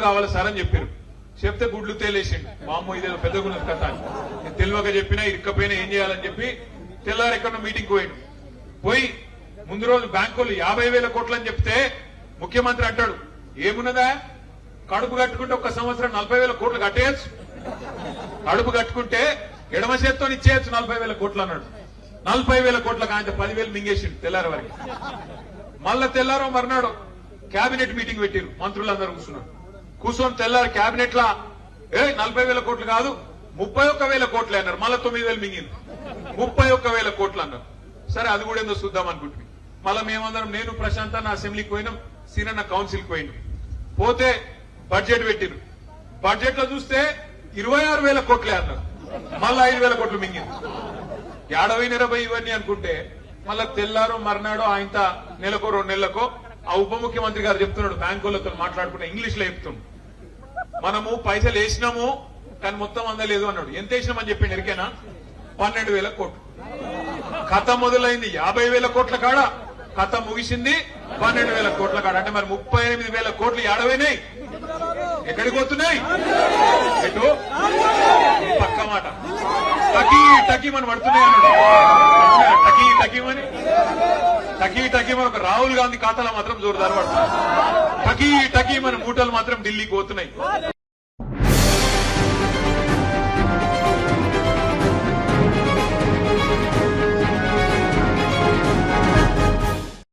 కావాలి సార్ అని చెప్పారు. చెప్తే గుడ్లు తేలేసిండు. మామూలు ఇదేదో పెద్ద గుణం కథ నేను తెలియక చెప్పినా ఇరుక్కపోయినా ఏం చేయాలని చెప్పి తెల్లారు ఎక్కడో మీటింగ్ పోయాడు. పోయి ముందు రోజు బ్యాంకులు 50,000 కోట్లు అని చెప్తే ముఖ్యమంత్రి అంటాడు, ఏమున్నదా కడుపు కట్టుకుంటే ఒక్క సంవత్సరం 40,000 కోట్లు కట్టేయచ్చు, కడుపు కట్టుకుంటే ఎడమ చేత్తో ఇచ్చేయచ్చు 40,000 కోట్లు అన్నాడు. 40,000 కోట్లకు ఆయన 10,000 మింగేసిండు తెల్లారి వరకు. మళ్ళా తెల్లారో మర్నాడు కేబినెట్ మీటింగ్ పెట్టిరు, మంత్రులందరూ కూర్చున్నారు. కూర్చొని తెల్లారు కేబినెట్ లా 40,000 కోట్లు కాదు 31,000 కోట్లే అన్నారు. మళ్ళా 9,000 మింగింది, 31,000 కోట్లు అన్నారు. సరే అది కూడా ఏందో చూద్దాం అనుకుంటుంది. మళ్ళా మేమందరం నేను ప్రశాంత్ అన్న అసెంబ్లీకి పోయినాం, సీనన్న కౌన్సిల్కి పోయినాం. పోతే బడ్జెట్ పెట్టిరు. బడ్జెట్ లో చూస్తే 26,000 కోట్లే అన్నారు. మళ్ళా 5,000 కోట్లు మింగింది. ఏడవైనరబై ఇవన్నీ అనుకుంటే మళ్ళా తెల్లారో మర్నాడో ఆయన నెలకో 2 నెలలకో ఆ ఉప ముఖ్యమంత్రి గారు చెప్తున్నాడు, బ్యాంకులతో మాట్లాడుకుంటే ఇంగ్లీష్ లో చెప్తున్నాడు, మనము పైసలు వేసినాము కానీ మొత్తం అందలేదు అన్నాడు. ఎంత వేసినామని చెప్పిండు ఎరికేనా? 12,000 కోట్లు. కథ మొదలైంది 50,000 కోట్ల కాడ, కథ ముగిసింది 12,000 కోట్ల కాడ. అంటే మరి 38,000 కోట్లు ఏడవైనాయి, ఎక్కడికి పోతున్నాయి? ఎటు? పక్క మాట టకీ టకీమని పడుతున్నాయి అన్నాడు. టకీ టకీమని టకీ టకీమని ఒక రాహుల్ గాంధీ ఖాతాలో మాత్రం జోరుదారు పడుతుంది. టకీ టకీమని మూటలు మాత్రం ఢిల్లీకి పోతున్నాయి.